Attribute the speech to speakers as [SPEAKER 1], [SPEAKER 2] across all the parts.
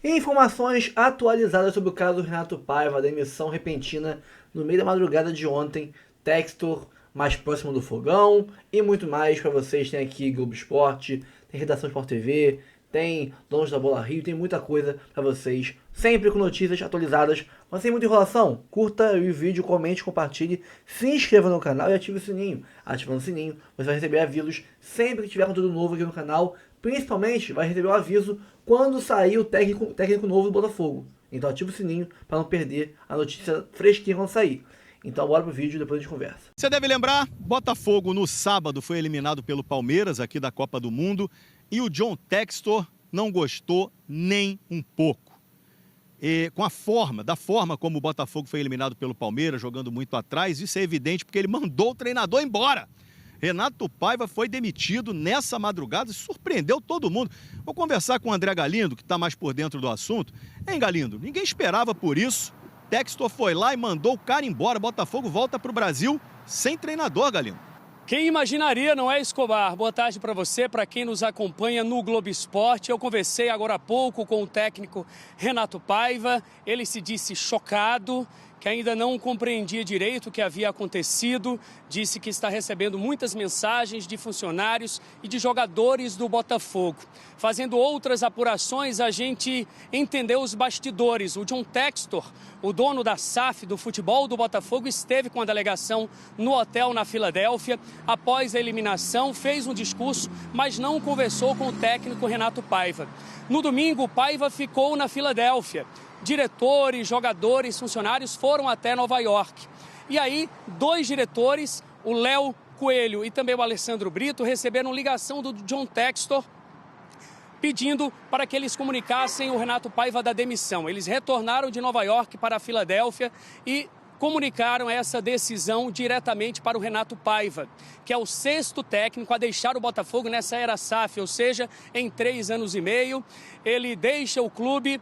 [SPEAKER 1] Informações atualizadas sobre o caso Renato Paiva, demissão repentina no meio da madrugada de ontem, Textor mais próximo do fogão e muito mais para vocês. Tem aqui Globo Esporte, tem Redação Sport TV, tem Donos da Bola Rio, tem muita coisa para vocês, sempre com notícias atualizadas. Mas sem muita enrolação, curta o vídeo, comente, compartilhe, se inscreva no canal e ative o sininho. Ativando o sininho, você vai receber avisos sempre que tiver conteúdo novo aqui no canal. Principalmente vai receber o aviso quando sair o técnico novo do Botafogo. Então ativa o sininho para não perder a notícia fresquinha quando sair. Então bora pro vídeo e depois a gente conversa.
[SPEAKER 2] Você deve lembrar, Botafogo no sábado foi eliminado pelo Palmeiras aqui da Copa do Mundo e o John Textor não gostou nem um pouco. E com da forma como o Botafogo foi eliminado pelo Palmeiras, jogando muito atrás, isso é evidente porque ele mandou o treinador embora. Renato Paiva foi demitido nessa madrugada e surpreendeu todo mundo. Vou conversar com o André Galindo, que está mais por dentro do assunto. Hein, Galindo? Ninguém esperava por isso. Textor foi lá e mandou o cara embora. Botafogo volta para o Brasil sem treinador, Galindo.
[SPEAKER 3] Quem imaginaria, não é, Escobar? Boa tarde para você, para quem nos acompanha no Globo Esporte. Eu conversei agora há pouco com o técnico Renato Paiva. Ele se disse chocado, que ainda não compreendia direito o que havia acontecido. Disse que está recebendo muitas mensagens de funcionários e de jogadores do Botafogo. Fazendo outras apurações, a gente entendeu os bastidores. O John Textor, o dono da SAF do futebol do Botafogo, esteve com a delegação no hotel na Filadélfia. Após a eliminação, fez um discurso, mas não conversou com o técnico Renato Paiva. No domingo, o Paiva ficou na Filadélfia. Diretores, jogadores, funcionários foram até Nova York. E aí, dois diretores, o Léo Coelho e também o Alessandro Brito, receberam ligação do John Textor pedindo para que eles comunicassem o Renato Paiva da demissão. Eles retornaram de Nova York para a Filadélfia e comunicaram essa decisão diretamente para o Renato Paiva, que é o sexto técnico a deixar o Botafogo nessa era SAF, ou seja, em 3 anos e meio. Ele deixa o clube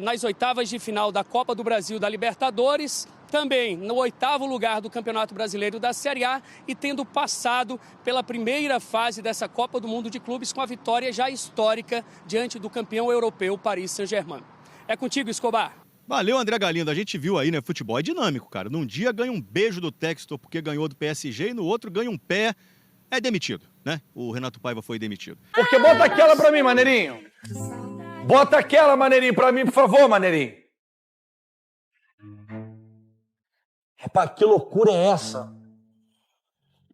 [SPEAKER 3] nas oitavas de final da Copa do Brasil da Libertadores, também no 8º lugar do Campeonato Brasileiro da Série A e tendo passado pela primeira fase dessa Copa do Mundo de Clubes com a vitória já histórica diante do campeão europeu Paris Saint-Germain. É contigo, Escobar.
[SPEAKER 2] Valeu, André Galindo. A gente viu aí, né? Futebol é dinâmico, cara. Num dia ganha um beijo do Textor porque ganhou do PSG e no outro ganha um pé. É demitido, né? O Renato Paiva foi demitido.
[SPEAKER 4] Porque bota aquela pra mim, maneirinho. Bota aquela, maneirinho, pra mim, por favor, maneirinho. Rapaz, que loucura é essa?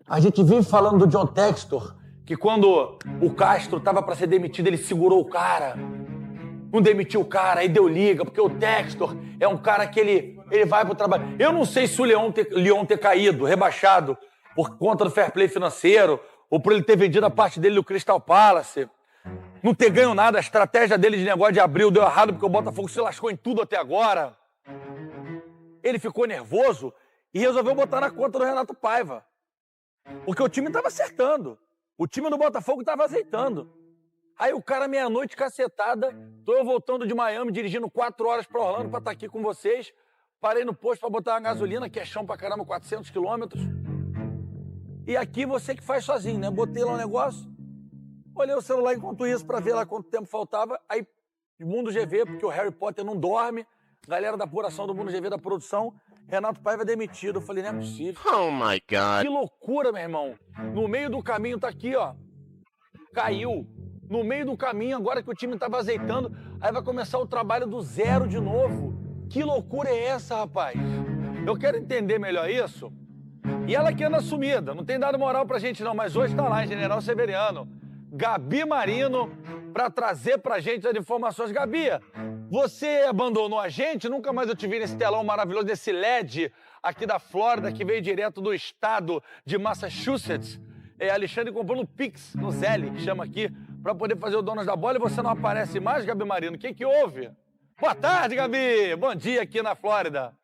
[SPEAKER 4] A gente vive falando do John Textor, que quando o Castro tava pra ser demitido, ele segurou o cara. Não demitiu o cara, aí deu liga, porque o Textor é um cara que ele vai pro trabalho. Eu não sei se o Lyon ter caído, rebaixado, por conta do fair play financeiro, ou por ele ter vendido a parte dele no Crystal Palace. Não ter ganho nada, a estratégia dele de negócio de abril deu errado porque o Botafogo se lascou em tudo até agora. Ele ficou nervoso e resolveu botar na conta do Renato Paiva. Porque o time estava acertando. O time do Botafogo estava azeitando. Aí o cara, meia-noite, cacetada, tô eu voltando de Miami, dirigindo 4 horas para Orlando para estar aqui com vocês. Parei no posto para botar uma gasolina, que é chão pra caramba, 400 quilômetros. E aqui você que faz sozinho, né? Botei lá um negócio. Olhei o celular enquanto isso para ver lá quanto tempo faltava. Aí, Mundo GV, porque o Harry Potter não dorme. Galera da apuração do Mundo GV da produção. Renato Paiva demitido. Eu falei, não é possível.
[SPEAKER 5] Oh, my God.
[SPEAKER 4] Que loucura, meu irmão. No meio do caminho, tá aqui, ó. Caiu. No meio do caminho, agora que o time tava azeitando. Aí vai começar o trabalho do zero de novo. Que loucura é essa, rapaz? Eu quero entender melhor isso. E ela que anda sumida. Não tem dado moral pra gente, não. Mas hoje tá lá, em General Severiano. Gabi Marino, para trazer pra gente as informações. Gabi, você abandonou a gente? Nunca mais eu te vi nesse telão maravilhoso, desse LED aqui da Flórida, que veio direto do estado de Massachusetts. Alexandre comprou no Pix, no Zelle, que chama aqui, para poder fazer o Donos da Bola, e você não aparece mais, Gabi Marino. O que houve? Boa tarde, Gabi! Bom dia aqui na Flórida.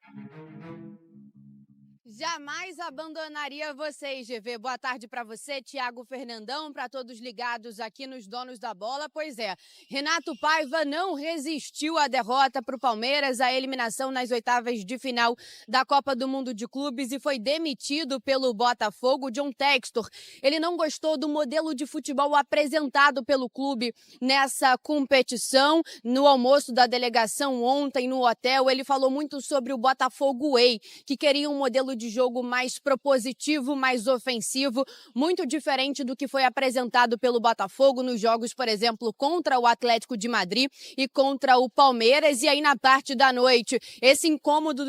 [SPEAKER 5] Jamais abandonaria vocês, GV. Boa tarde para você, Thiago Fernandão, para todos ligados aqui nos Donos da Bola. Pois é, Renato Paiva não resistiu à derrota para o Palmeiras, à eliminação nas oitavas de final da Copa do Mundo de Clubes e foi demitido pelo Botafogo. John Textor, ele não gostou do modelo de futebol apresentado pelo clube nessa competição. No almoço da delegação ontem no hotel, ele falou muito sobre o Botafogo Way, que queria um modelo de jogo mais propositivo, mais ofensivo, muito diferente do que foi apresentado pelo Botafogo nos jogos, por exemplo, contra o Atlético de Madrid e contra o Palmeiras. E aí na parte da noite, esse incômodo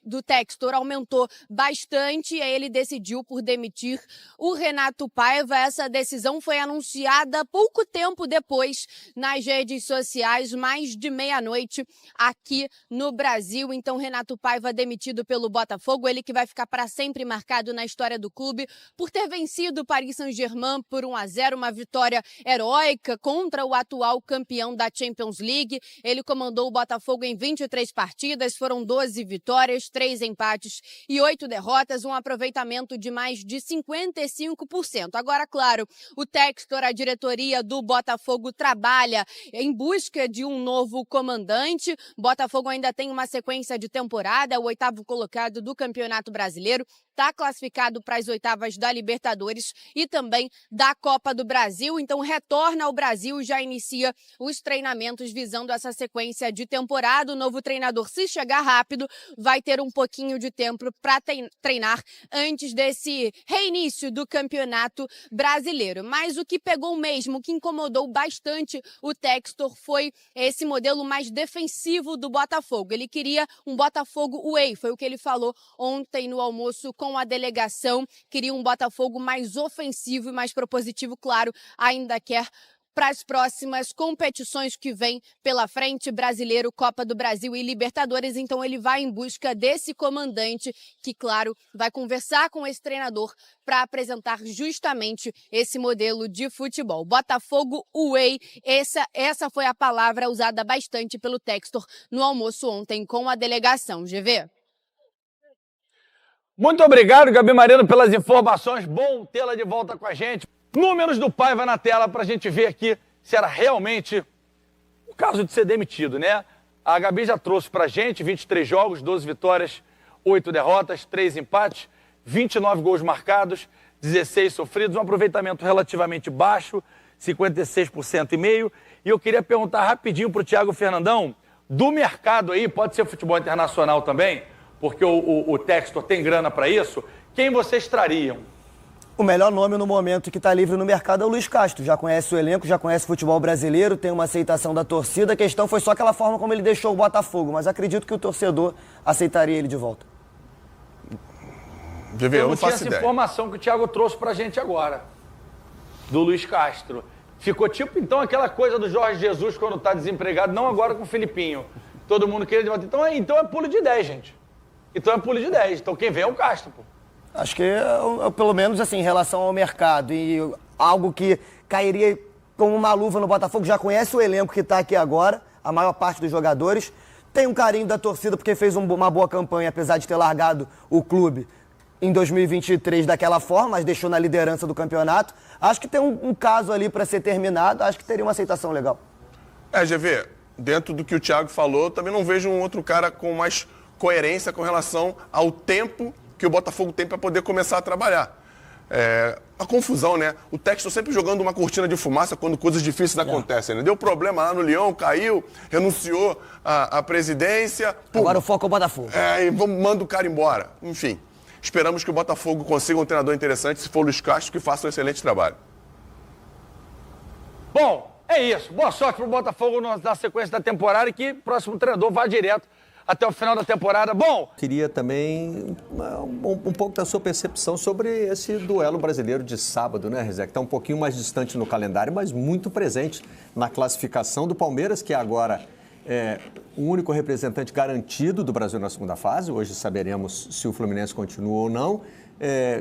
[SPEAKER 5] do Textor aumentou bastante e aí ele decidiu por demitir o Renato Paiva. Essa decisão foi anunciada pouco tempo depois nas redes sociais, mais de meia-noite aqui no Brasil. Então, Renato Paiva demitido pelo Botafogo, ele que vai ficar para sempre marcado na história do clube por ter vencido o Paris Saint-Germain por 1-0, uma vitória heróica contra o atual campeão da Champions League. Ele comandou o Botafogo em 23 partidas, foram 12 vitórias, 3 empates e 8 derrotas, um aproveitamento de mais de 55%. Agora, claro, o Textor, a diretoria do Botafogo, trabalha em busca de um novo comandante. Botafogo ainda tem uma sequência de temporada, é o 8º colocado do Campeonato Brasileiro, está classificado para as oitavas da Libertadores e também da Copa do Brasil. Então retorna ao Brasil e já inicia os treinamentos visando essa sequência de temporada. O novo treinador, se chegar rápido, vai ter um pouquinho de tempo para treinar antes desse reinício do Campeonato Brasileiro. Mas o que pegou mesmo, o que incomodou bastante o Textor foi esse modelo mais defensivo do Botafogo. Ele queria um Botafogo Way, foi o que ele falou ontem no almoço com a delegação. Queria um Botafogo mais ofensivo e mais propositivo, claro, ainda quer para as próximas competições que vem pela frente, Brasileiro, Copa do Brasil e Libertadores. Então ele vai em busca desse comandante que, claro, vai conversar com esse treinador para apresentar justamente esse modelo de futebol. Botafogo Way, essa foi a palavra usada bastante pelo Textor no almoço ontem com a delegação. GV?
[SPEAKER 4] Muito obrigado, Gabi Mariano, pelas informações. Bom tê-la de volta com a gente. Números do Paiva na tela para a gente ver aqui se era realmente o caso de ser demitido, né? A Gabi já trouxe para a gente 23 jogos, 12 vitórias, 8 derrotas, 3 empates, 29 gols marcados, 16 sofridos, um aproveitamento relativamente baixo, 56,5%. E eu queria perguntar rapidinho para o Thiago Fernandão, do mercado aí, pode ser futebol internacional também, porque o Textor tem grana para isso, quem vocês trariam?
[SPEAKER 6] O melhor nome no momento que está livre no mercado é o Luiz Castro. Já conhece o elenco, já conhece o futebol brasileiro, tem uma aceitação da torcida. A questão foi só aquela forma como ele deixou o Botafogo, mas acredito que o torcedor aceitaria ele de volta.
[SPEAKER 4] Eu não tinha essa informação que o Thiago trouxe pra gente agora, do Luiz Castro. Ficou tipo, então, aquela coisa do Jorge Jesus quando tá desempregado, não agora com o Filipinho. Todo mundo queria de volta. Então é pulo de 10, gente. Então é pulo de 10. Então quem vem é o Castro, pô.
[SPEAKER 6] Acho que, pelo menos, assim, em relação ao mercado e algo que cairia como uma luva no Botafogo, já conhece o elenco que está aqui agora, a maior parte dos jogadores, tem um carinho da torcida porque fez uma boa campanha, apesar de ter largado o clube em 2023 daquela forma, mas deixou na liderança do campeonato. Acho que tem um caso ali para ser terminado, acho que teria uma aceitação legal.
[SPEAKER 7] GV, dentro do que o Thiago falou, também não vejo um outro cara com mais coerência com relação ao tempo que o Botafogo tem para poder começar a trabalhar. A confusão, né? O Textor sempre jogando uma cortina de fumaça quando coisas difíceis acontecem, né? Deu problema lá no Lyon, caiu, renunciou à presidência. Pum.
[SPEAKER 6] Agora o foco é o Botafogo.
[SPEAKER 7] E manda o cara embora. Enfim, esperamos que o Botafogo consiga um treinador interessante, se for o Luiz Castro, que faça um excelente trabalho.
[SPEAKER 4] Bom, é isso. Boa sorte pro Botafogo na sequência da temporada e que o próximo treinador vá direto até o final da temporada. Bom,
[SPEAKER 8] queria também um pouco da sua percepção sobre esse duelo brasileiro de sábado, né, Rezé? Que está um pouquinho mais distante no calendário, mas muito presente na classificação do Palmeiras, que agora é o único representante garantido do Brasil na segunda fase. Hoje saberemos se o Fluminense continua ou não.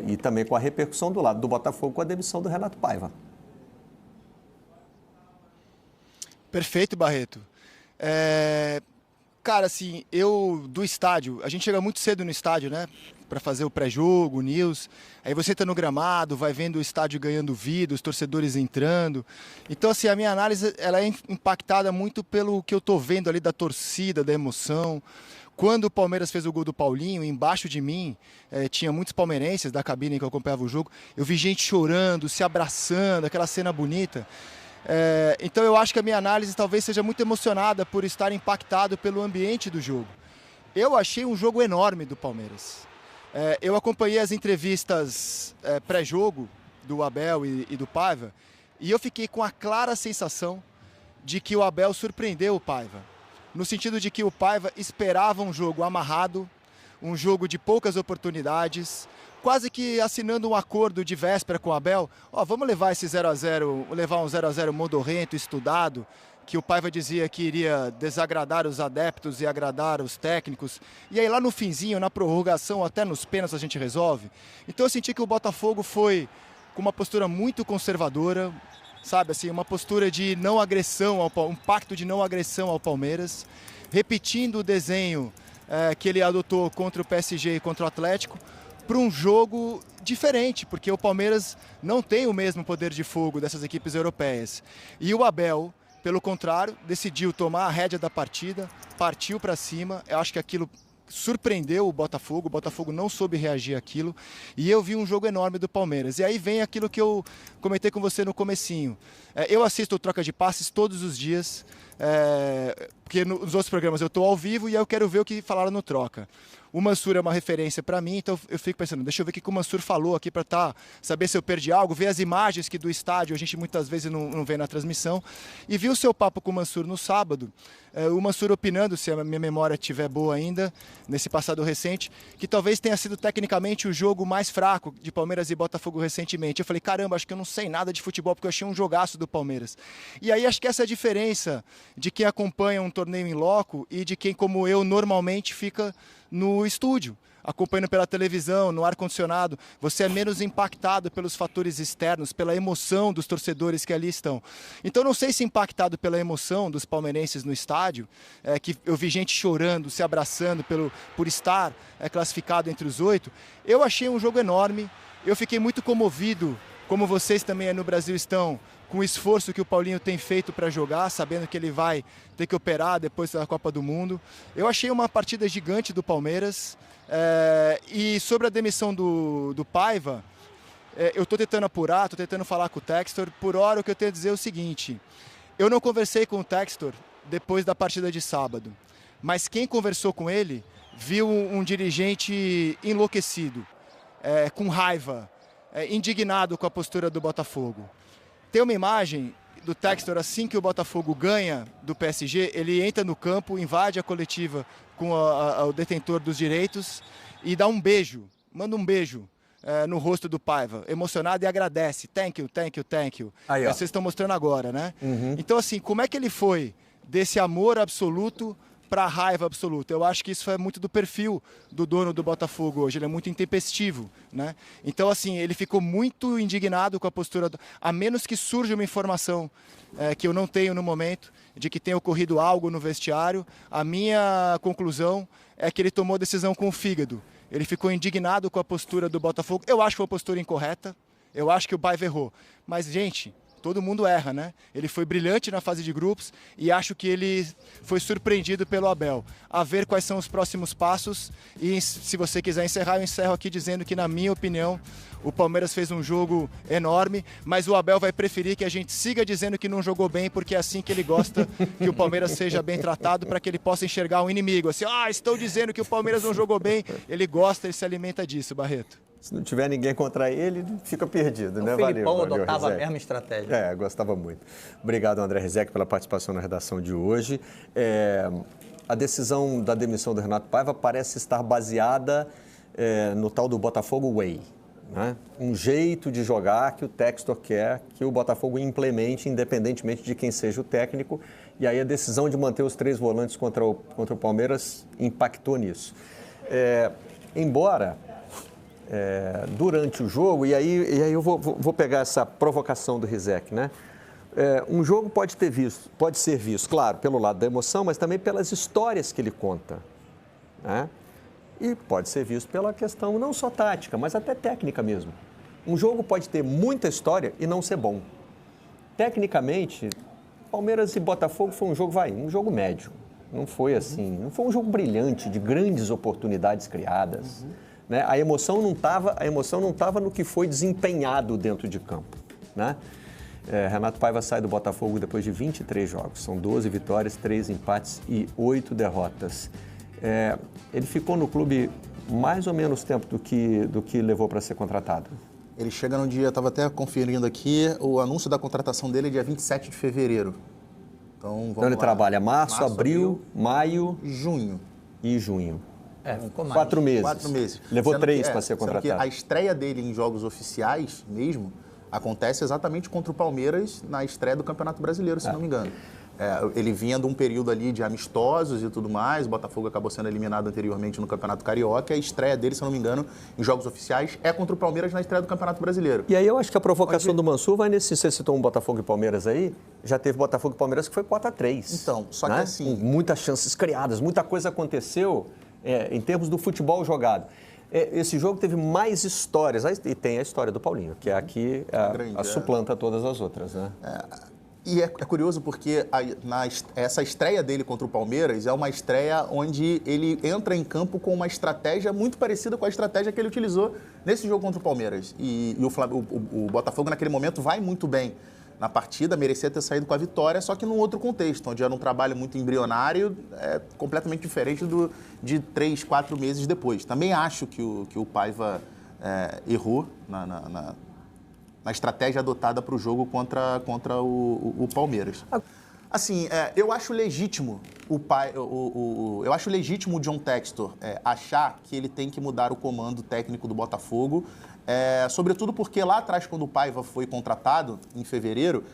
[SPEAKER 8] E também com a repercussão do lado do Botafogo com a demissão do Renato Paiva.
[SPEAKER 9] Perfeito, Barreto. Cara, assim, do estádio, a gente chega muito cedo no estádio, né? Para fazer o pré-jogo, o news. Aí você tá no gramado, vai vendo o estádio ganhando vida, os torcedores entrando. Então, assim, a minha análise, ela é impactada muito pelo que eu tô vendo ali da torcida, da emoção. Quando o Palmeiras fez o gol do Paulinho, embaixo de mim, tinha muitos palmeirenses da cabine em que eu acompanhava o jogo. Eu vi gente chorando, se abraçando, aquela cena bonita. Então eu acho que a minha análise talvez seja muito emocionada por estar impactado pelo ambiente do jogo. Eu achei um jogo enorme do Palmeiras. Eu acompanhei as entrevistas pré-jogo do Abel e do Paiva e eu fiquei com a clara sensação de que o Abel surpreendeu o Paiva. No sentido de que o Paiva esperava um jogo amarrado, um jogo de poucas oportunidades, quase que assinando um acordo de véspera com o Abel. Vamos levar esse 0-0, levar um 0-0 modorrento, estudado, que o Paiva dizia que iria desagradar os adeptos e agradar os técnicos. E aí lá no finzinho, na prorrogação, até nos pênaltis a gente resolve. Então eu senti que o Botafogo foi com uma postura muito conservadora, sabe, assim, uma postura de não agressão, um pacto de não agressão ao Palmeiras, repetindo o desenho que ele adotou contra o PSG e contra o Atlético, para um jogo diferente, porque o Palmeiras não tem o mesmo poder de fogo dessas equipes europeias. E o Abel, pelo contrário, decidiu tomar a rédea da partida, partiu para cima. Eu acho que aquilo surpreendeu o Botafogo não soube reagir àquilo, e eu vi um jogo enorme do Palmeiras. E aí vem aquilo que eu comentei com você no comecinho. Eu assisto o Troca de Passes todos os dias, porque nos outros programas eu estou ao vivo e eu quero ver o que falaram no Troca. O Mansur é uma referência para mim, então eu fico pensando, deixa eu ver o que o Mansur falou aqui para saber se eu perdi algo, ver as imagens que do estádio a gente muitas vezes não vê na transmissão. E vi o seu papo com o Mansur no sábado, o Mansur opinando, se a minha memória estiver boa ainda, nesse passado recente, que talvez tenha sido tecnicamente o jogo mais fraco de Palmeiras e Botafogo recentemente. Eu falei, caramba, acho que eu não sei nada de futebol, porque eu achei um jogaço do Palmeiras. E aí acho que essa é a diferença de quem acompanha um torneio em loco e de quem, como eu, normalmente fica no estúdio, acompanhando pela televisão, no ar-condicionado. Você é menos impactado pelos fatores externos, pela emoção dos torcedores que ali estão. Então não sei se impactado pela emoção dos palmeirenses no estádio, que eu vi gente chorando, se abraçando por estar classificado entre os 8. Eu achei um jogo enorme, eu fiquei muito comovido, como vocês também no Brasil estão, com o esforço que o Paulinho tem feito para jogar, sabendo que ele vai ter que operar depois da Copa do Mundo. Eu achei uma partida gigante do Palmeiras. E sobre a demissão do Paiva, eu estou tentando apurar, estou tentando falar com o Textor. Por hora, o que eu tenho a dizer é o seguinte: eu não conversei com o Textor depois da partida de sábado, mas quem conversou com ele viu um dirigente enlouquecido, com raiva, indignado com a postura do Botafogo. Tem uma imagem do Textor assim que o Botafogo ganha do PSG, ele entra no campo, invade a coletiva com o detentor dos direitos e dá um beijo, manda um beijo no rosto do Paiva, emocionado, e agradece. Thank you, thank you, thank you. Aí, vocês estão mostrando agora, né? Uhum. Então, assim, como é que ele foi desse amor absoluto para a raiva absoluta? Eu acho que isso é muito do perfil do dono do Botafogo hoje, ele é muito intempestivo, né? Então, assim, ele ficou muito indignado com a postura, a menos que surja uma informação que eu não tenho no momento, de que tenha ocorrido algo no vestiário, a minha conclusão é que ele tomou decisão com o fígado. Ele ficou indignado com a postura do Botafogo. Eu acho que foi uma postura incorreta, eu acho que o Paiva errou, mas, gente, todo mundo erra, né? Ele foi brilhante na fase de grupos e acho que ele foi surpreendido pelo Abel. A ver quais são os próximos passos, e se você quiser encerrar, eu encerro aqui dizendo que, na minha opinião, o Palmeiras fez um jogo enorme, mas o Abel vai preferir que a gente siga dizendo que não jogou bem, porque é assim que ele gosta que o Palmeiras seja bem tratado, para que ele possa enxergar um inimigo. Assim, estou dizendo que o Palmeiras não jogou bem. Ele gosta e se alimenta disso, Barreto.
[SPEAKER 8] Se não tiver ninguém contra ele fica perdido, né?
[SPEAKER 10] O Felipão adotava
[SPEAKER 8] Rizek.
[SPEAKER 10] a mesma estratégia.
[SPEAKER 8] Gostava muito. Obrigado, André Rizek, pela participação na redação de hoje. A decisão da demissão do Renato Paiva parece estar baseada no tal do Botafogo Way, né? Um jeito de jogar que o Textor quer que o Botafogo implemente, independentemente de quem seja o técnico. E aí a decisão de manter os 3 volantes contra o Palmeiras impactou nisso. Embora... durante o jogo, e aí eu vou pegar essa provocação do Rizek, né? Um jogo pode ser visto, claro, pelo lado da emoção, mas também pelas histórias que ele conta, né? E pode ser visto pela questão não só tática, mas até técnica mesmo. Um jogo pode ter muita história e não ser bom. Tecnicamente, Palmeiras e Botafogo foi um jogo médio. Não foi assim, não foi um jogo brilhante, de grandes oportunidades criadas. Né? A emoção não estava no que foi desempenhado dentro de campo, né? Renato Paiva sai do Botafogo depois de 23 jogos. São 12 vitórias, 3 empates e 8 derrotas. Ele ficou no clube mais ou menos tempo do que levou para ser contratado.
[SPEAKER 10] Ele chega no dia, estava até conferindo aqui, o anúncio da contratação dele é dia 27 de fevereiro. Então ele
[SPEAKER 8] trabalha março, abril, maio...
[SPEAKER 10] Junho.
[SPEAKER 8] E junho.
[SPEAKER 10] 4 meses.
[SPEAKER 8] 4 meses. Levou 3 para ser contratado.
[SPEAKER 10] A estreia dele em jogos oficiais mesmo acontece exatamente contra o Palmeiras na estreia do Campeonato Brasileiro, se não me engano. Ele vinha de um período ali de amistosos e tudo mais, o Botafogo acabou sendo eliminado anteriormente no Campeonato Carioca, e a estreia dele, se não me engano, em jogos oficiais, é contra o Palmeiras na estreia do Campeonato Brasileiro.
[SPEAKER 8] E aí eu acho que a provocação do Mansur vai nesse... Você citou um Botafogo e Palmeiras aí, já teve Botafogo e Palmeiras que foi 4-3.
[SPEAKER 10] Então, só que assim...
[SPEAKER 8] Com muitas chances criadas, muita coisa aconteceu em termos do futebol jogado. Esse jogo teve mais histórias, e tem a história do Paulinho, que é aqui a suplanta todas as outras, né?
[SPEAKER 10] E é curioso porque essa estreia dele contra o Palmeiras é uma estreia onde ele entra em campo com uma estratégia muito parecida com a estratégia que ele utilizou nesse jogo contra o Palmeiras. E o Botafogo, naquele momento, vai muito bem na partida, merecia ter saído com a vitória, só que num outro contexto, onde era um trabalho muito embrionário, completamente diferente de 3, 4 meses depois. Também acho que o Paiva errou na estratégia adotada para o jogo contra o Palmeiras. Assim, eu acho legítimo eu acho legítimo o John Textor achar que ele tem que mudar o comando técnico do Botafogo, sobretudo porque lá atrás, quando o Paiva foi contratado, em fevereiro,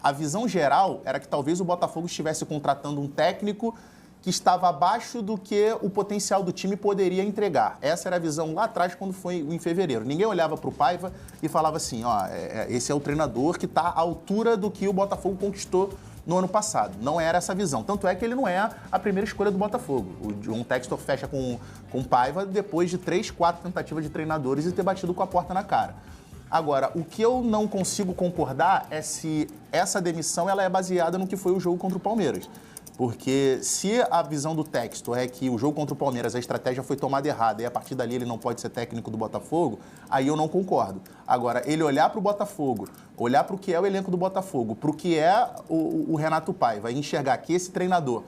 [SPEAKER 10] a visão geral era que talvez o Botafogo estivesse contratando um técnico que estava abaixo do que o potencial do time poderia entregar. Essa era a visão lá atrás, quando foi em fevereiro. Ninguém olhava para o Paiva e falava assim, esse é o treinador que está à altura do que o Botafogo conquistou no ano passado. Não era essa visão. Tanto é que ele não é a primeira escolha do Botafogo. O John Textor fecha com o Paiva depois de 3, 4 tentativas de treinadores e ter batido com a porta na cara. Agora, o que eu não consigo concordar é se essa demissão ela é baseada no que foi o jogo contra o Palmeiras. Porque se a visão do Textor é que o jogo contra o Palmeiras, a estratégia foi tomada errada e a partir dali ele não pode ser técnico do Botafogo, aí eu não concordo. Agora, ele olhar para o Botafogo, olhar para o que é o elenco do Botafogo, para o que é o Renato Paiva e enxergar que esse treinador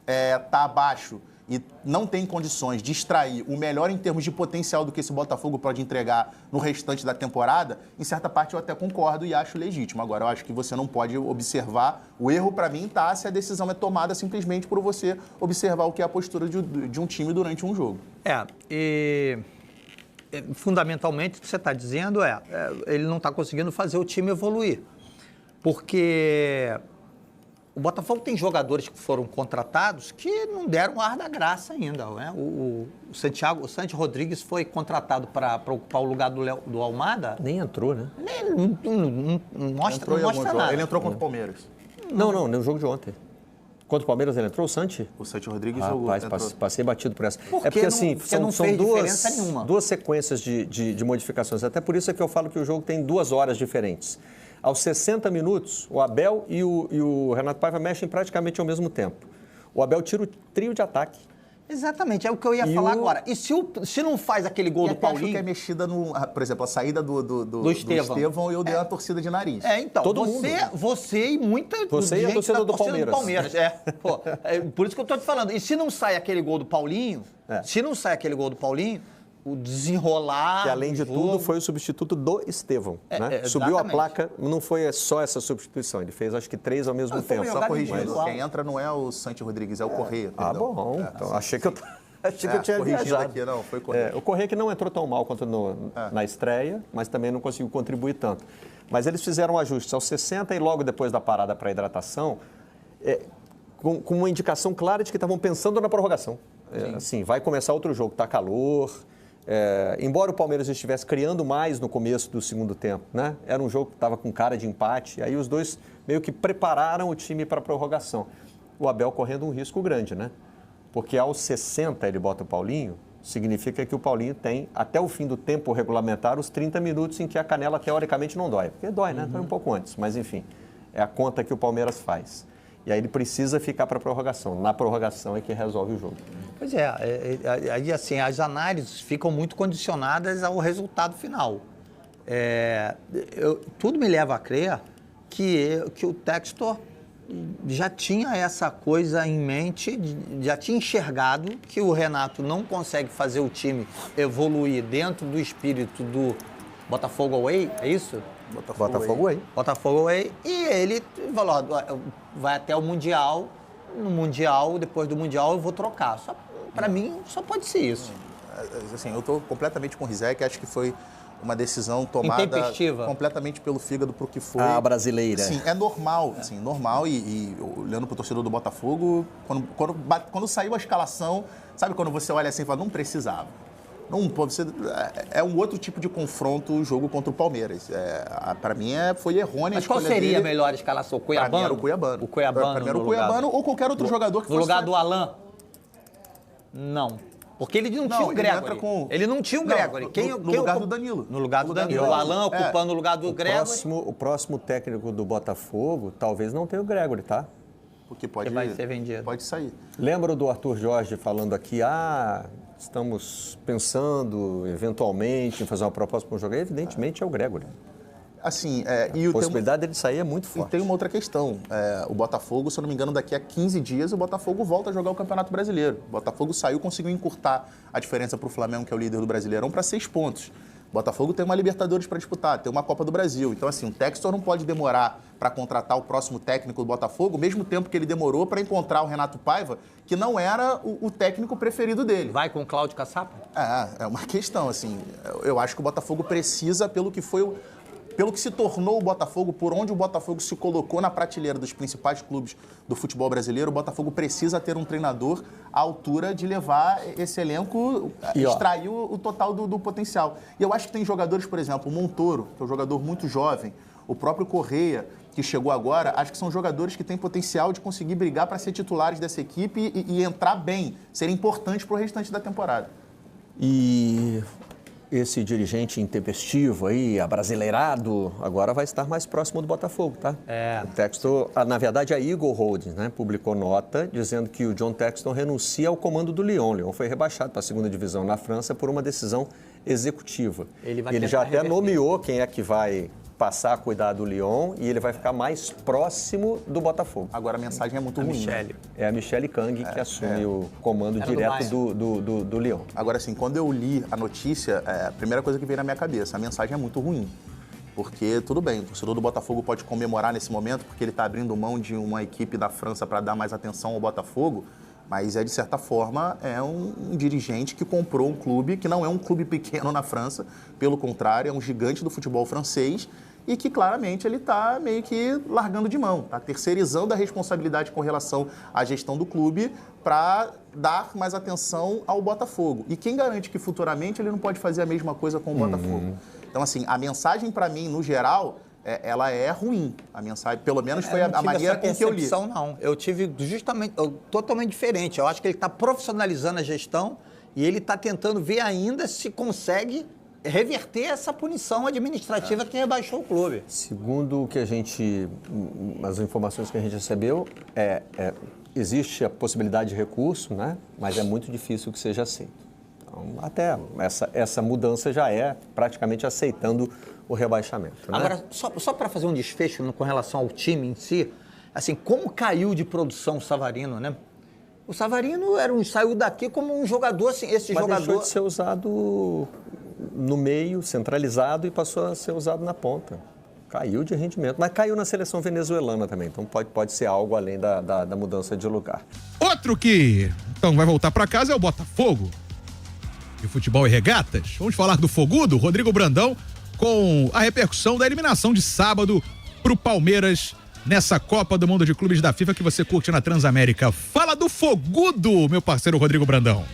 [SPEAKER 10] está abaixo e não tem condições de extrair o melhor em termos de potencial do que esse Botafogo pode entregar no restante da temporada, em certa parte eu até concordo e acho legítimo. Agora, eu acho que você não pode observar, o erro para mim está se a decisão é tomada simplesmente por você observar o que é a postura de um time durante um jogo.
[SPEAKER 11] Fundamentalmente o que você está dizendo ele não está conseguindo fazer o time evoluir, porque... O Botafogo tem jogadores que foram contratados que não deram ar da graça ainda, né? O Santi Rodrigues foi contratado para ocupar o lugar do Almada.
[SPEAKER 8] Nem entrou, né?
[SPEAKER 11] Não mostra nada.
[SPEAKER 10] Ele entrou contra o Palmeiras.
[SPEAKER 8] Não, no jogo de ontem. Contra o Palmeiras ele entrou, o Santi?
[SPEAKER 10] O Santi Rodrigues
[SPEAKER 8] jogou. Rapaz, passei batido por essa.
[SPEAKER 11] Porque assim, são
[SPEAKER 8] duas sequências de modificações. Até por isso é que eu falo que o jogo tem 2 horas diferentes. Aos 60 minutos, o Abel e o Renato Paiva mexem praticamente ao mesmo tempo. O Abel tira o trio de ataque.
[SPEAKER 11] Exatamente, é o que eu ia falar agora. E se não faz aquele gol do Paulinho...
[SPEAKER 10] acho que é mexida por exemplo, a saída do Estevão e eu dei uma torcida de nariz.
[SPEAKER 11] Então, você e muita gente
[SPEAKER 8] a torcida do Palmeiras.
[SPEAKER 11] Por isso que eu estou te falando. E se não sai aquele gol do Paulinho, o desenrolar...
[SPEAKER 8] Que, além de tudo, foi o substituto do Estevão. Né? Subiu a placa, não foi só essa substituição, ele fez acho que 3 ao mesmo tempo.
[SPEAKER 10] Só corrigindo, quem entra não é o Santi Rodrigues, é o Correia.
[SPEAKER 8] Bom, então achei que eu tinha viajado.
[SPEAKER 10] Aqui, não, foi Correia.
[SPEAKER 8] O Correia que não entrou tão mal quanto na estreia, mas também não conseguiu contribuir tanto. Mas eles fizeram ajustes aos 60 e logo depois da parada para hidratação, com uma indicação clara de que estavam pensando na prorrogação. Assim, vai começar outro jogo, está calor... Embora o Palmeiras estivesse criando mais no começo do segundo tempo, né? Era um jogo que estava com cara de empate, aí os dois meio que prepararam o time para a prorrogação. O Abel correndo um risco grande, né? Porque aos 60 ele bota o Paulinho, significa que o Paulinho tem, até o fim do tempo regulamentar, os 30 minutos em que a canela teoricamente não dói. Porque dói, né? Dói um pouco antes, mas enfim, é a conta que o Palmeiras faz. E aí ele precisa ficar para a prorrogação. Na prorrogação é que resolve o jogo.
[SPEAKER 11] Pois aí assim, as análises ficam muito condicionadas ao resultado final. Tudo me leva a crer que o Textor já tinha essa coisa em mente, já tinha enxergado que o Renato não consegue fazer o time evoluir dentro do espírito do Botafogo Away, é isso?
[SPEAKER 8] Botafogo Away.
[SPEAKER 11] Botafogo Away. E ele falou, vai até o Mundial, no Mundial, depois do Mundial eu vou trocar. Para mim, só pode ser isso.
[SPEAKER 10] Assim, eu estou completamente com o Rizek, acho que foi uma decisão tomada completamente pelo fígado pro que foi.
[SPEAKER 8] A brasileira.
[SPEAKER 10] Sim, é normal, assim, normal e olhando pro torcedor do Botafogo, quando saiu a escalação, sabe quando você olha assim e fala, não precisava. É um outro tipo de confronto o jogo contra o Palmeiras. Para mim foi errônea.
[SPEAKER 11] Mas qual seria a melhor escalação? O Cuiabano?
[SPEAKER 10] Pra mim era o Cuiabano.
[SPEAKER 11] O Cuiabano.
[SPEAKER 10] Pra mim era o Cuiabano ou qualquer outro jogador que fosse.
[SPEAKER 11] No lugar do Alain? Não. Porque ele não tinha o Gregory. Ele não tinha o Gregory.
[SPEAKER 10] No lugar do Danilo.
[SPEAKER 11] No lugar do Danilo. O Alain ocupando o lugar do Gregory.
[SPEAKER 8] O próximo técnico do Botafogo talvez não tenha o Gregory, tá?
[SPEAKER 10] Porque pode
[SPEAKER 11] vai ser vendido.
[SPEAKER 10] Pode sair.
[SPEAKER 8] Lembra do Arthur Jorge falando aqui, estamos pensando eventualmente em fazer uma proposta para um jogo? Evidentemente é o Gregory.
[SPEAKER 10] Assim,
[SPEAKER 8] a possibilidade dele sair é muito forte.
[SPEAKER 10] E tem uma outra questão. O Botafogo, se eu não me engano, daqui a 15 dias, o Botafogo volta a jogar o Campeonato Brasileiro. O Botafogo saiu, conseguiu encurtar a diferença para o Flamengo, que é o líder do Brasileirão, para 6 pontos. O Botafogo tem uma Libertadores para disputar, tem uma Copa do Brasil. Então, assim, o Textor não pode demorar para contratar o próximo técnico do Botafogo, mesmo tempo que ele demorou para encontrar o Renato Paiva, que não era o técnico preferido dele.
[SPEAKER 11] Vai com o Cláudio Caçapa?
[SPEAKER 10] É uma questão, assim. Eu acho que o Botafogo precisa, pelo que se tornou o Botafogo, por onde o Botafogo se colocou na prateleira dos principais clubes do futebol brasileiro, o Botafogo precisa ter um treinador à altura de levar esse elenco, extrair o total do potencial. E eu acho que tem jogadores, por exemplo, o Montoro, que é um jogador muito jovem, o próprio Correia, que chegou agora, acho que são jogadores que têm potencial de conseguir brigar para ser titulares dessa equipe e entrar bem, serem importantes para o restante da temporada.
[SPEAKER 8] E esse dirigente intempestivo aí, abrasileirado, agora vai estar mais próximo do Botafogo, tá? O Textor, na verdade, a Eagle Holdings, né, publicou nota dizendo que o John Textor renuncia ao comando do Lyon. O Lyon foi rebaixado para a segunda divisão na França por uma decisão executiva. Ele já até nomeou quem é que vai passar a cuidar do Lyon e ele vai ficar mais próximo do Botafogo.
[SPEAKER 10] Agora a mensagem é muito ruim.
[SPEAKER 11] Michele.
[SPEAKER 8] É a Michele Kang que assume o comando direto do Lyon.
[SPEAKER 10] Agora, assim, quando eu li a notícia, a primeira coisa que veio na minha cabeça, a mensagem é muito ruim. Porque, tudo bem, o torcedor do Botafogo pode comemorar nesse momento, porque ele está abrindo mão de uma equipe da França para dar mais atenção ao Botafogo, mas de certa forma, é um dirigente que comprou um clube que não é um clube pequeno na França, pelo contrário, é um gigante do futebol francês e que claramente ele está meio que largando de mão, está terceirizando a responsabilidade com relação à gestão do clube para dar mais atenção ao Botafogo. E quem garante que futuramente ele não pode fazer a mesma coisa com o Botafogo? Então, assim, a mensagem para mim, no geral, ela é ruim. A mensagem, pelo menos, foi a maneira com que eu li.
[SPEAKER 11] Não, eu tive justamente, totalmente diferente. Eu acho que ele está profissionalizando a gestão e ele está tentando ver ainda se consegue reverter essa punição administrativa que rebaixou o clube.
[SPEAKER 8] Segundo o que as informações que a gente recebeu, existe a possibilidade de recurso, né? Mas é muito difícil que seja aceito. Então, até essa mudança já é praticamente aceitando o rebaixamento. Né?
[SPEAKER 11] Agora, só para fazer um desfecho com relação ao time em si, assim, como caiu de produção o Savarino, né? O Savarino saiu daqui como um jogador, assim,
[SPEAKER 8] Mas deixou de ser usado no meio, centralizado, e passou a ser usado na ponta. Caiu de rendimento, mas caiu na seleção venezuelana também, então pode ser algo além da mudança de lugar.
[SPEAKER 12] Outro que então vai voltar para casa é o Botafogo. De futebol e regatas, vamos falar do Fogudo, Rodrigo Brandão, com a repercussão da eliminação de sábado pro Palmeiras nessa Copa do Mundo de Clubes da FIFA que você curte na Transamérica. Fala do Fogudo, meu parceiro Rodrigo Brandão.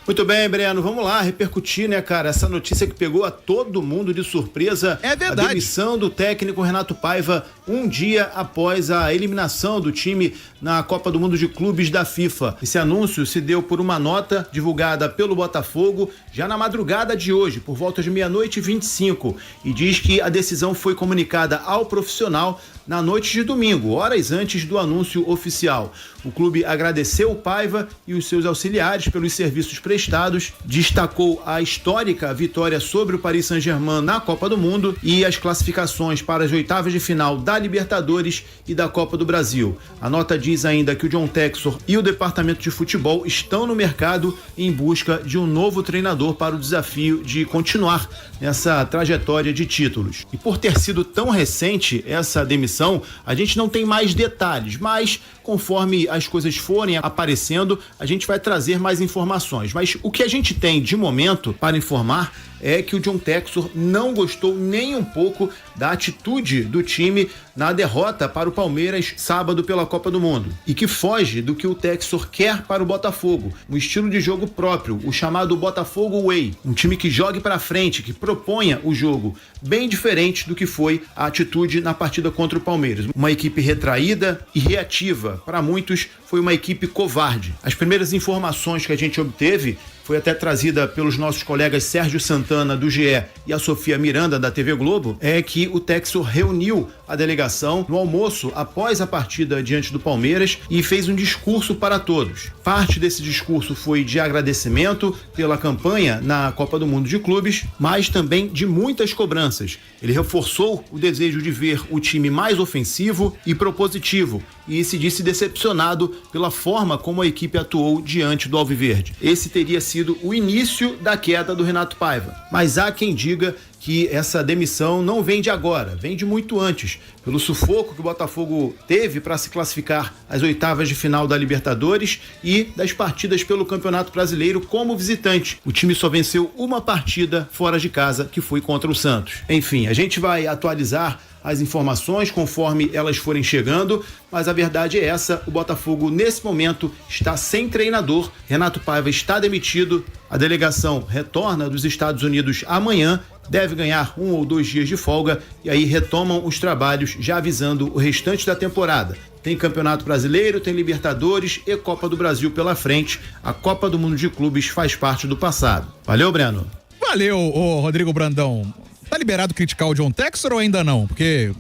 [SPEAKER 13] Muito bem, Breno, vamos lá repercutir, né, cara, essa notícia que pegou a todo mundo de surpresa.
[SPEAKER 12] É verdade.
[SPEAKER 13] A demissão do técnico Renato Paiva um dia após a eliminação do time na Copa do Mundo de Clubes da FIFA. Esse anúncio se deu por uma nota divulgada pelo Botafogo já na madrugada de hoje, por volta de 00h25, e diz que a decisão foi comunicada ao profissional na noite de domingo, horas antes do anúncio oficial. O clube agradeceu o Paiva e os seus auxiliares pelos serviços prestados, destacou a histórica vitória sobre o Paris Saint-Germain na Copa do Mundo e as classificações para as oitavas de final da Libertadores e da Copa do Brasil. A nota diz ainda que o John Textor e o departamento de futebol estão no mercado em busca de um novo treinador para o desafio de continuar nessa trajetória de títulos. E por ter sido tão recente essa demissão, a gente não tem mais detalhes, mas conforme as coisas forem aparecendo, a gente vai trazer mais informações. Mas o que a gente tem de momento para informar é que o John Textor não gostou nem um pouco da atitude do time na derrota para o Palmeiras sábado pela Copa do Mundo, e que foge do que o Textor quer para o Botafogo, um estilo de jogo próprio, o chamado Botafogo Way, um time que jogue para frente, que proponha o jogo, bem diferente do que foi a atitude na partida contra o Palmeiras. Uma equipe retraída e reativa, para muitos foi uma equipe covarde. As primeiras informações que a gente obteve foi até trazida pelos nossos colegas Sérgio Santana, do GE, e a Sofia Miranda, da TV Globo, é que o Textor reuniu a delegação no almoço após a partida diante do Palmeiras e fez um discurso para todos. Parte desse discurso foi de agradecimento pela campanha na Copa do Mundo de Clubes, mas também de muitas cobranças. Ele reforçou o desejo de ver o time mais ofensivo e propositivo e se disse decepcionado pela forma como a equipe atuou diante do Alviverde. Esse teria sido o início da queda do Renato Paiva. Mas há quem diga que essa demissão não vem de agora, vem de muito antes, pelo sufoco que o Botafogo teve para se classificar às oitavas de final da Libertadores e das partidas pelo Campeonato Brasileiro como visitante. O time só venceu uma partida fora de casa, que foi contra o Santos. Enfim, a gente vai atualizar as informações conforme elas forem chegando, mas a verdade é essa: o Botafogo nesse momento está sem treinador, Renato Paiva está demitido, a delegação retorna dos Estados Unidos amanhã, deve ganhar 1 ou 2 dias de folga e aí retomam os trabalhos, já avisando o restante da temporada. Tem Campeonato Brasileiro, tem Libertadores e Copa do Brasil pela frente. A Copa do Mundo de Clubes faz parte do passado. Valeu, Breno.
[SPEAKER 12] Valeu, Rodrigo Brandão. Tá liberado criticar o John Textor ou ainda não? Porque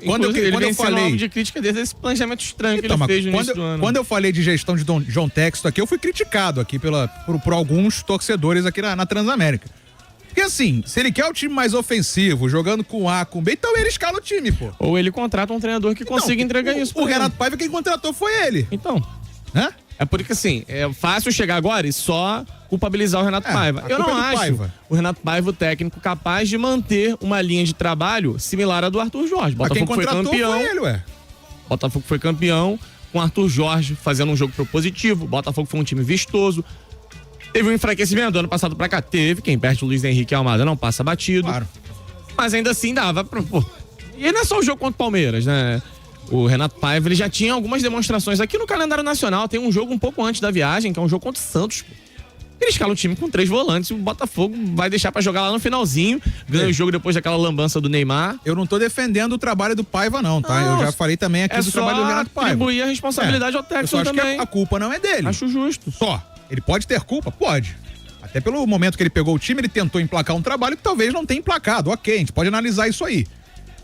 [SPEAKER 12] quando eu falei
[SPEAKER 14] de crítica desse planejamento estranho que ele fez no início do ano.
[SPEAKER 12] Quando eu falei de gestão de John Textor aqui, eu fui criticado aqui por alguns torcedores aqui na Transamérica. Porque assim, se ele quer o time mais ofensivo, jogando com A, com B, então ele escala o time, pô.
[SPEAKER 14] Ou ele contrata um treinador que consiga entregar isso.
[SPEAKER 12] O Renato Paiva, quem contratou foi ele.
[SPEAKER 14] Então.
[SPEAKER 12] Né?
[SPEAKER 14] É porque assim, é fácil chegar agora e só culpabilizar o Renato Paiva. Eu não acho o Renato Paiva o técnico capaz de manter uma linha de trabalho similar à do Arthur Jorge.
[SPEAKER 12] Botafogo foi campeão. Foi ele, ué.
[SPEAKER 14] Botafogo foi campeão com Arthur Jorge fazendo um jogo propositivo. Botafogo foi um time vistoso. Teve um enfraquecimento do ano passado pra cá. Teve. Quem perde o Luiz Henrique Almada não passa batido.
[SPEAKER 12] Claro.
[SPEAKER 14] Mas ainda assim dava pra... Pô. E não é só o jogo contra o Palmeiras, né? O Renato Paiva, ele já tinha algumas demonstrações aqui no calendário nacional. Tem um jogo um pouco antes da viagem, que é um jogo contra o Santos. Ele escala o time com 3 volantes. O Botafogo vai deixar pra jogar lá no finalzinho. Ganha o jogo depois daquela lambança do Neymar.
[SPEAKER 12] Eu não tô defendendo o trabalho do Paiva, não, tá? Eu já falei também aqui do trabalho do Renato Paiva.
[SPEAKER 14] Atribuir a responsabilidade ao técnico também.
[SPEAKER 12] Acho que a culpa não é dele.
[SPEAKER 14] Acho justo.
[SPEAKER 12] Só. Ele pode ter culpa? Pode. Até pelo momento que ele pegou o time, ele tentou emplacar um trabalho que talvez não tenha emplacado. Ok, a gente pode analisar isso aí.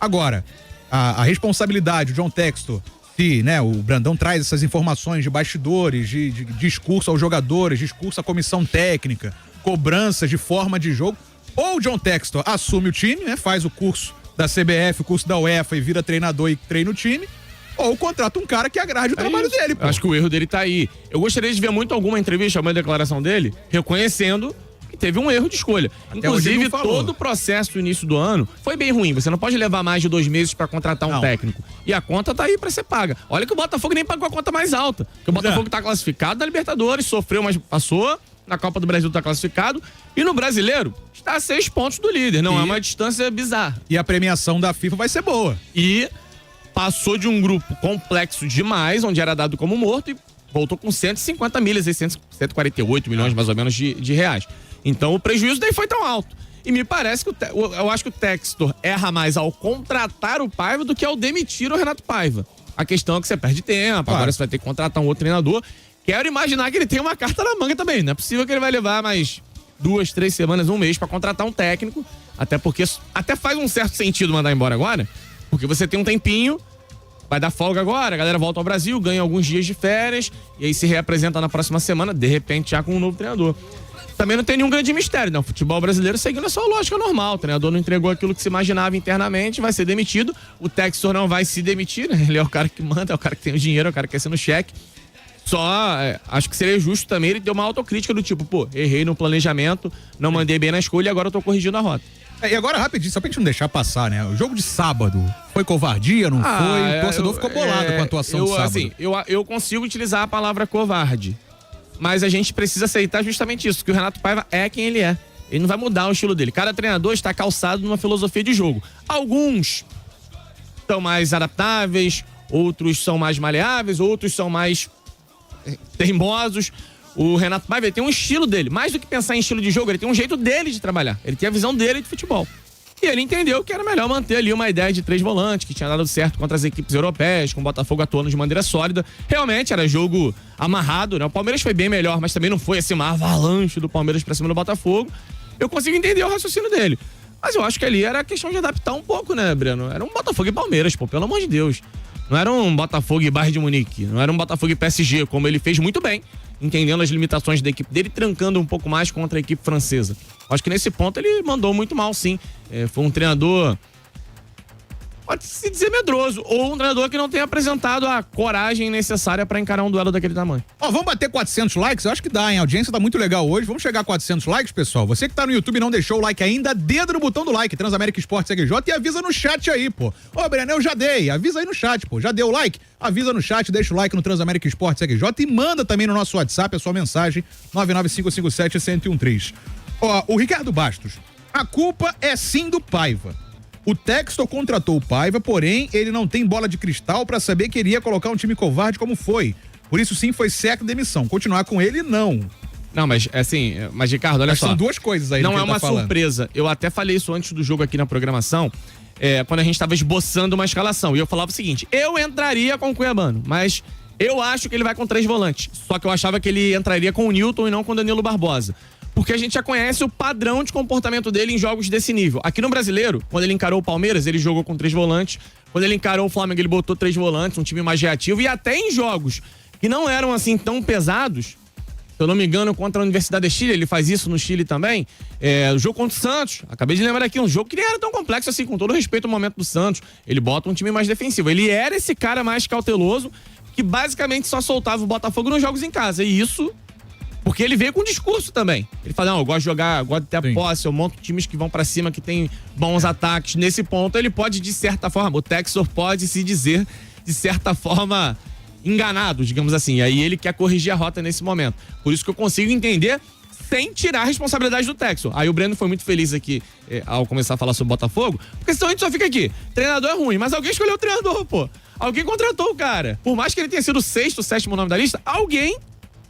[SPEAKER 12] Agora, a responsabilidade, o John Textor, se, né, o Brandão traz essas informações de bastidores, de discurso aos jogadores, discurso à comissão técnica, cobranças de forma de jogo, ou o John Textor assume o time, né, faz o curso da CBF, o curso da UEFA e vira treinador e treina o time, ou contrata um cara que agrade o trabalho dele, pô.
[SPEAKER 14] Acho que o erro dele tá aí. Eu gostaria de ver muito alguma entrevista, alguma declaração dele, reconhecendo que teve um erro de escolha. Inclusive, todo o processo do início do ano foi bem ruim. Você não pode levar mais de 2 meses pra contratar um técnico. E a conta tá aí pra ser paga. Olha que o Botafogo nem pagou a conta mais alta. Porque o Botafogo tá classificado na Libertadores, sofreu, mas passou. Na Copa do Brasil tá classificado. E no Brasileiro, está a 6 pontos do líder. Não é uma distância bizarra.
[SPEAKER 12] E a premiação da FIFA vai ser boa.
[SPEAKER 14] E passou de um grupo complexo demais, onde era dado como morto, e voltou com 150 milhas, 148 milhões mais ou menos de reais. Então o prejuízo daí foi tão alto. E me parece que eu acho que o Textor erra mais ao contratar o Paiva do que ao demitir o Renato Paiva. A questão é que você perde tempo, agora você vai ter que contratar um outro treinador. Quero imaginar que ele tem uma carta na manga também. Não é possível que ele vai levar mais 2, 3 semanas, um mês pra contratar um técnico. Até porque até faz um certo sentido mandar embora agora. Porque você tem um tempinho, vai dar folga agora, a galera volta ao Brasil, ganha alguns dias de férias e aí se reapresenta na próxima semana, de repente já com um novo treinador. Também não tem nenhum grande mistério, não. O futebol brasileiro seguindo a sua lógica normal. O treinador não entregou aquilo que se imaginava internamente, vai ser demitido. O Textor não vai se demitir, né? Ele é o cara que manda, é o cara que tem o dinheiro, é o cara que quer ser no cheque. Acho que seria justo também ele ter uma autocrítica do tipo, pô, errei no planejamento, não mandei bem na escolha e agora eu tô corrigindo a rota.
[SPEAKER 12] E agora, rapidinho, só pra gente não deixar passar, né? O jogo de sábado, foi covardia, não foi? O torcedor ficou bolado com a atuação de sábado.
[SPEAKER 14] Assim, eu consigo utilizar a palavra covarde, mas a gente precisa aceitar justamente isso, que o Renato Paiva é quem ele é. Ele não vai mudar o estilo dele. Cada treinador está calçado numa filosofia de jogo. Alguns são mais adaptáveis, outros são mais maleáveis, outros são mais teimosos. O Renato Paiva tem um estilo dele. Mais do que pensar em estilo de jogo, ele tem um jeito dele de trabalhar. Ele tem a visão dele de futebol. E ele entendeu que era melhor manter ali uma ideia de 3 volantes, que tinha dado certo contra as equipes europeias, com o Botafogo atuando de maneira sólida. Realmente era jogo amarrado, né? O Palmeiras foi bem melhor, mas também não foi assim uma avalanche do Palmeiras pra cima do Botafogo. Eu consigo entender o raciocínio dele. Mas eu acho que ali era questão de adaptar um pouco, né, Breno? Era um Botafogo e Palmeiras, pô, pelo amor de Deus. Não era um Botafogo e Bayern de Munique, não era um Botafogo e PSG, como ele fez muito bem, entendendo as limitações da equipe dele, trancando um pouco mais contra a equipe francesa. Acho que nesse ponto ele mandou muito mal, sim. Foi um treinador, pode-se dizer, medroso, ou um treinador que não tem apresentado a coragem necessária para encarar um duelo daquele tamanho.
[SPEAKER 12] Vamos bater 400 likes? Eu acho que dá, hein? A audiência tá muito legal hoje. Vamos chegar a 400 likes, pessoal. Você que tá no YouTube e não deixou o like ainda, dedo no botão do like, Transamérica Esportes CQJ, e avisa no chat aí, pô. Breno, eu já dei. Avisa aí no chat, pô. Já deu o like? Avisa no chat, deixa o like no Transamérica Esportes CQJ e manda também no nosso WhatsApp a sua mensagem, 99557-1013. O Ricardo Bastos. A culpa é sim do Paiva. O Textor contratou o Paiva, porém, ele não tem bola de cristal pra saber que iria colocar um time covarde como foi. Por isso, sim, foi certa demissão. Continuar com ele, não.
[SPEAKER 14] Não, mas assim, Ricardo, olha só.
[SPEAKER 12] São duas coisas aí.
[SPEAKER 14] Não é uma surpresa. Eu até falei isso antes do jogo aqui na programação, quando a gente tava esboçando uma escalação. E eu falava o seguinte, eu entraria com o Cuiabano, mas eu acho que ele vai com 3 volantes. Só que eu achava que ele entraria com o Newton e não com o Danilo Barbosa. Porque a gente já conhece o padrão de comportamento dele em jogos desse nível. Aqui no Brasileiro, quando ele encarou o Palmeiras, ele jogou com 3 volantes. Quando ele encarou o Flamengo, ele botou 3 volantes, um time mais reativo. E até em jogos que não eram assim tão pesados, se eu não me engano, contra a Universidade de Chile, ele faz isso no Chile também. O jogo contra o Santos, acabei de lembrar aqui, um jogo que nem era tão complexo assim, com todo respeito ao momento do Santos. Ele bota um time mais defensivo. Ele era esse cara mais cauteloso, que basicamente só soltava o Botafogo nos jogos em casa. E isso... porque ele veio com um discurso também. Ele fala, não, eu gosto de jogar, eu gosto de ter a posse, eu monto times que vão pra cima, que tem bons ataques. Nesse ponto, ele pode, de certa forma, o Textor pode se dizer, de certa forma, enganado, digamos assim. E aí ele quer corrigir a rota nesse momento. Por isso que eu consigo entender sem tirar a responsabilidade do Textor. Aí o Breno foi muito feliz aqui ao começar a falar sobre o Botafogo, porque senão a gente só fica aqui. Treinador é ruim, mas alguém escolheu o treinador, pô. Alguém contratou o cara. Por mais que ele tenha sido o 6º, 7º nome da lista, alguém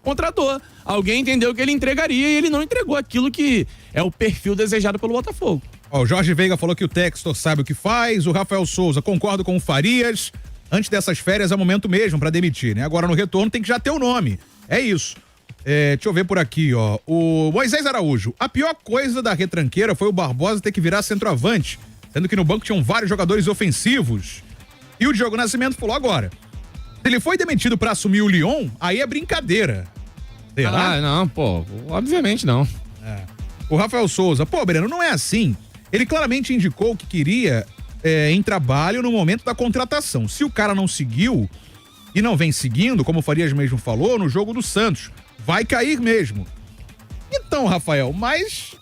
[SPEAKER 14] contratou. Alguém entendeu que ele entregaria e ele não entregou aquilo que é o perfil desejado pelo Botafogo.
[SPEAKER 12] O Jorge Veiga falou que o Textor sabe o que faz. O Rafael Souza, concordo com o Farias. Antes dessas férias é o momento mesmo pra demitir, né? Agora no retorno tem que já ter o nome. É isso. Deixa eu ver por aqui, ó. O Moisés Araújo. A pior coisa da retranqueira foi o Barbosa ter que virar centroavante, sendo que no banco tinham vários jogadores ofensivos. E o Diogo Nascimento falou agora. Se ele foi demitido pra assumir o Lyon, aí é brincadeira. Será?
[SPEAKER 14] Não, pô. Obviamente não.
[SPEAKER 12] O Rafael Souza. Pô, Breno, não é assim. Ele claramente indicou o que queria em trabalho no momento da contratação. Se o cara não seguiu e não vem seguindo, como o Farias mesmo falou, no jogo do Santos, vai cair mesmo. Então, Rafael, mas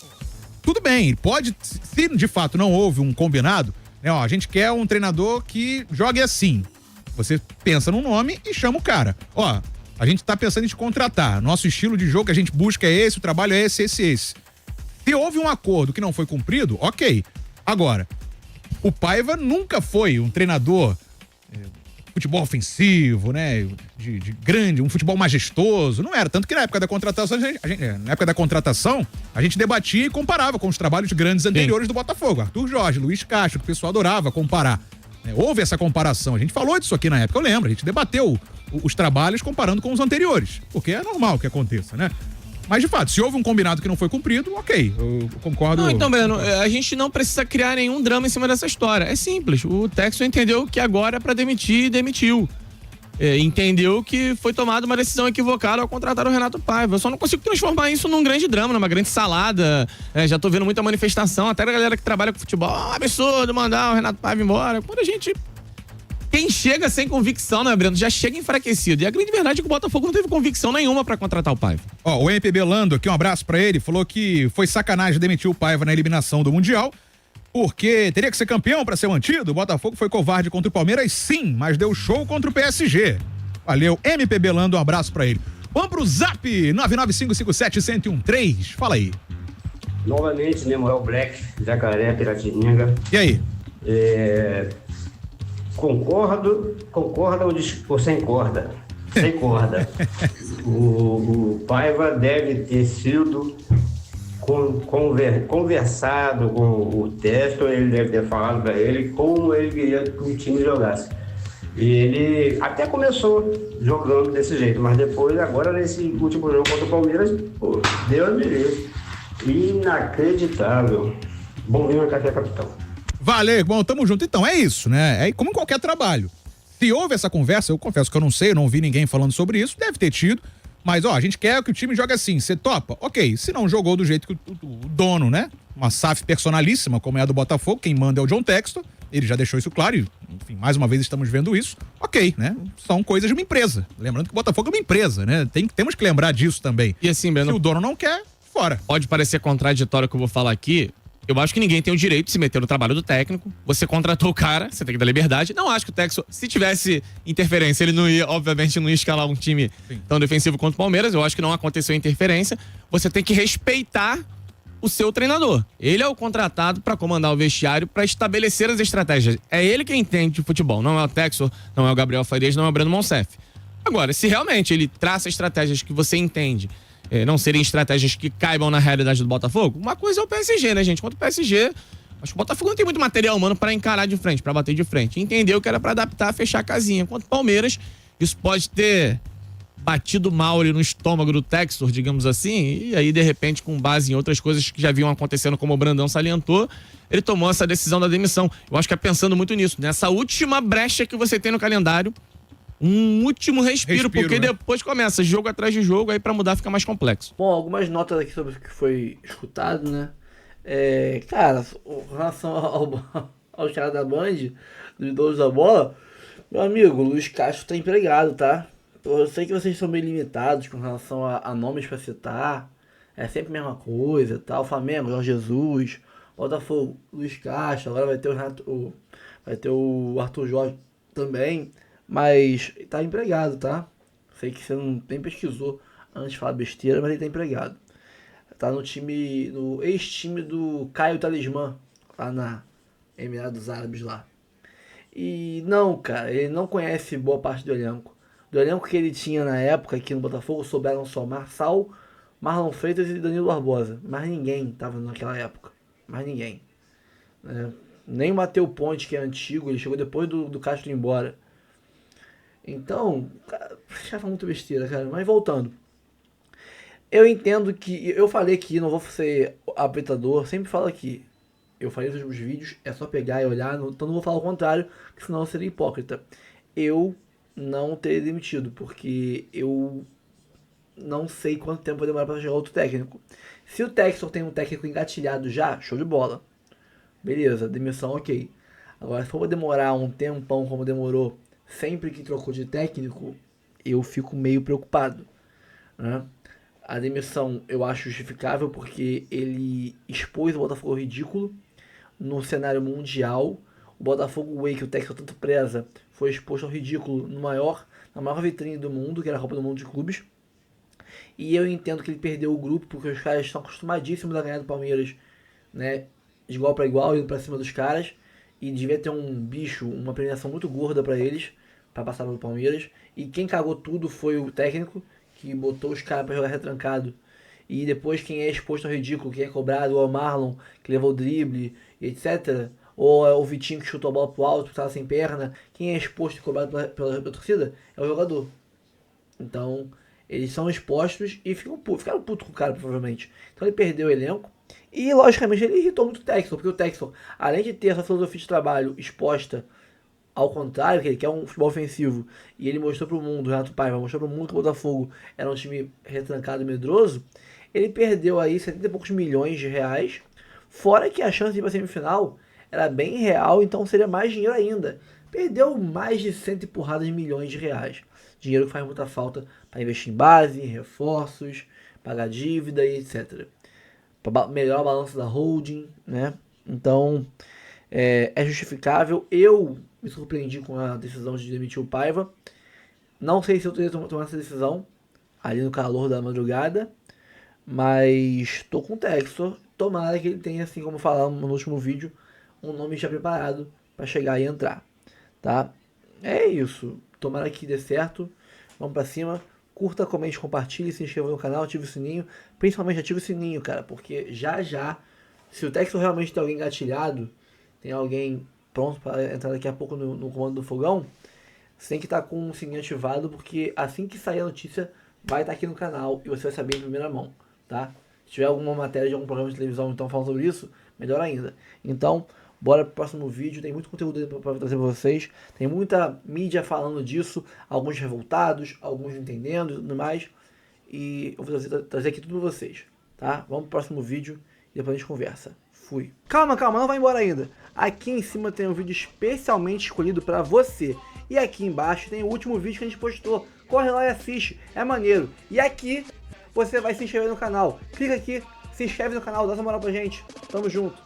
[SPEAKER 12] tudo bem. Pode, se de fato não houve um combinado, né? A gente quer um treinador que jogue assim. Você pensa num nome e chama o cara. A gente tá pensando em te contratar. Nosso estilo de jogo que a gente busca é esse, o trabalho é esse. Se houve um acordo que não foi cumprido, ok. Agora, o Paiva nunca foi um treinador futebol ofensivo, né? De grande, um futebol majestoso. Não era. Tanto que na época da contratação, a gente debatia e comparava com os trabalhos grandes anteriores do Botafogo. Arthur Jorge, Luiz Castro, que o pessoal adorava comparar. Houve essa comparação. A gente falou disso aqui na época, eu lembro. A gente debateu os trabalhos comparando com os anteriores. Porque é normal que aconteça, né? Mas, de fato, se houve um combinado que não foi cumprido, ok, eu concordo.
[SPEAKER 14] Não, então, Breno, a gente não precisa criar nenhum drama em cima dessa história. É simples. O Textor entendeu que agora é pra demitir e demitiu. Entendeu que foi tomada uma decisão equivocada ao contratar o Renato Paiva. Eu só não consigo transformar isso num grande drama, numa grande salada. Já tô vendo muita manifestação, até a galera que trabalha com futebol. Absurdo mandar o Renato Paiva embora. Quando a gente... Quem chega sem convicção, né, Breno? Já chega enfraquecido. E a grande verdade é que o Botafogo não teve convicção nenhuma pra contratar o Paiva.
[SPEAKER 12] O MPB Lando, aqui um abraço pra ele, falou que foi sacanagem demitir o Paiva na eliminação do Mundial, porque teria que ser campeão pra ser mantido. O Botafogo foi covarde contra o Palmeiras, sim, mas deu show contra o PSG. Valeu, MPB Lando, um abraço pra ele. Vamos pro Zap, 99557-1013. Fala aí.
[SPEAKER 15] Novamente, Nemoel Black, Jacaré, Piratininga.
[SPEAKER 12] E aí?
[SPEAKER 15] Concorda ou sem corda? Sem corda. O Paiva deve ter sido conversado com o Textor, ele deve ter falado para ele como ele queria que o time jogasse. E ele até começou jogando desse jeito, mas depois, agora nesse último jogo contra o Palmeiras, pô, Deus me livre. Inacreditável. Bom dia, Café Capitão.
[SPEAKER 12] Valeu, bom, tamo junto. Então, é isso, né? É como em qualquer trabalho. Se houve essa conversa, eu confesso que eu não sei, eu não vi ninguém falando sobre isso, deve ter tido, mas, a gente quer que o time jogue assim, você topa? Ok, se não jogou do jeito que o dono, né? Uma SAF personalíssima, como é a do Botafogo, quem manda é o John Textor, ele já deixou isso claro, e, enfim, mais uma vez estamos vendo isso, ok, né? São coisas de uma empresa. Lembrando que o Botafogo é uma empresa, né? Temos que lembrar disso também.
[SPEAKER 14] E assim, Breno,
[SPEAKER 12] se o dono não quer, fora.
[SPEAKER 14] Pode parecer contraditório o que eu vou falar aqui. Eu acho que ninguém tem o direito de se meter no trabalho do técnico. Você contratou o cara, você tem que dar liberdade. Não acho que o Textor, se tivesse interferência, ele não ia, obviamente, não ia escalar um time tão defensivo quanto o Palmeiras. Eu acho que não aconteceu interferência. Você tem que respeitar o seu treinador. Ele é o contratado para comandar o vestiário, para estabelecer as estratégias. É ele quem entende de futebol. Não é o Textor, não é o Gabriel Farias, não é o Breno Monsef. Agora, se realmente ele traça estratégias que você entende, não serem estratégias que caibam na realidade do Botafogo, uma coisa é o PSG, né, gente? Quanto o PSG, acho que o Botafogo não tem muito material humano para encarar de frente, para bater de frente. Entendeu que era para adaptar, fechar a casinha. Quanto o Palmeiras, isso pode ter batido mal ali no estômago do Textor, digamos assim, e aí, de repente, com base em outras coisas que já vinham acontecendo, como o Brandão salientou, ele tomou essa decisão da demissão. Eu acho que é pensando muito nisso, nessa última brecha que você tem no calendário, um último respiro, porque
[SPEAKER 1] né?
[SPEAKER 14] depois começa jogo atrás de jogo, aí pra mudar fica mais complexo.
[SPEAKER 1] Bom, algumas notas aqui sobre o que foi escutado, né? Cara, com relação aos caras da Band, dos donos da bola, meu amigo, o Luiz Castro tá empregado, tá? Eu sei que vocês são meio limitados com relação a nomes pra citar, é sempre a mesma coisa, tá? O Flamengo, Jorge Jesus, Botafogo, Luiz Castro, agora vai ter o Arthur Jorge também. Mas tá empregado, tá? Sei que você nem pesquisou antes de falar besteira, mas ele tá empregado. Tá no ex-time do Caio Talismã, lá na Emirados Árabes lá. E não, cara, ele não conhece boa parte do elenco. Do elenco que ele tinha na época aqui no Botafogo, souberam só Marçal, Marlon Freitas e Danilo Barbosa. Mas ninguém tava naquela época. Mais ninguém. Nem o Mateu Ponte, que é antigo, ele chegou depois do Castro ir embora. Então, já fala muito besteira, cara. Mas voltando. Eu entendo que... Eu falei que não vou ser apresentador. Sempre falo aqui. Eu falei nos últimos vídeos. É só pegar e olhar. Então não vou falar o contrário. Que senão eu seria hipócrita. Eu não teria demitido. Porque eu não sei quanto tempo vai demorar para chegar outro técnico. Se o Textor tem um técnico engatilhado já, show de bola. Beleza, demissão ok. Agora, se for demorar um tempão como demorou... Sempre que trocou de técnico, eu fico meio preocupado, né? A demissão eu acho justificável porque ele expôs o Botafogo ao ridículo no cenário mundial. O Botafogo Way, que o Textor tanto preza, foi exposto ao ridículo na maior vitrine do mundo, que era a Copa do Mundo de Clubes. E eu entendo que ele perdeu o grupo porque os caras estão acostumadíssimos a ganhar do Palmeiras, né? De igual para igual, indo para cima dos caras. E devia ter um bicho, uma premiação muito gorda para eles, para passar pelo Palmeiras. E quem cagou tudo foi o técnico, que botou os caras para jogar retrancado. E depois quem é exposto ao ridículo, quem é cobrado, ou o Marlon, que levou o drible, etc. Ou é o Vitinho que chutou a bola pro alto, que estava sem perna. Quem é exposto e cobrado pela torcida é o jogador. Então, eles são expostos e ficaram putos com o cara, provavelmente. Então ele perdeu o elenco. E, logicamente, ele irritou muito o Textor, porque o Textor, além de ter essa filosofia de trabalho exposta ao contrário, que ele quer um futebol ofensivo, e ele mostrou pro mundo, o Renato Paiva mostrou pro mundo que o Botafogo era um time retrancado e medroso, ele perdeu aí 70 e poucos milhões de reais, fora que a chance de ir pra semifinal era bem real, então seria mais dinheiro ainda. Perdeu mais de 100 e porradas de milhões de reais. Dinheiro que faz muita falta para investir em base, em reforços, pagar dívida e etc. Para melhorar o balanço da holding, né? Então, é justificável. Eu me surpreendi com a decisão de demitir o Paiva. Não sei se eu teria tomado essa decisão ali no calor da madrugada, mas tô com o Textor. Tomara que ele tenha, assim como falamos no último vídeo, um nome já preparado para chegar e entrar, tá? É isso. Tomara que dê certo. Vamos pra cima. Curta, comente, compartilhe, se inscreva no canal, ative o sininho. Principalmente ative o sininho, cara, porque já, se o Textor realmente tem alguém engatilhado, tem alguém pronto para entrar daqui a pouco no comando do fogão, você tem que estar com o sininho ativado, porque assim que sair a notícia, vai estar aqui no canal e você vai saber em primeira mão, tá? Se tiver alguma matéria de algum programa de televisão então falando sobre isso, melhor ainda. Então, bora pro próximo vídeo, tem muito conteúdo para trazer para vocês, tem muita mídia falando disso, alguns revoltados, alguns entendendo e tudo mais, e eu vou trazer aqui tudo para vocês, tá? Vamos pro próximo vídeo e depois a gente conversa. Fui. Calma, não vai embora ainda. Aqui em cima tem um vídeo especialmente escolhido para você, e aqui embaixo tem o último vídeo que a gente postou. Corre lá e assiste, é maneiro. E aqui você vai se inscrever no canal, clica aqui, se inscreve no canal, dá essa moral pra gente, tamo junto.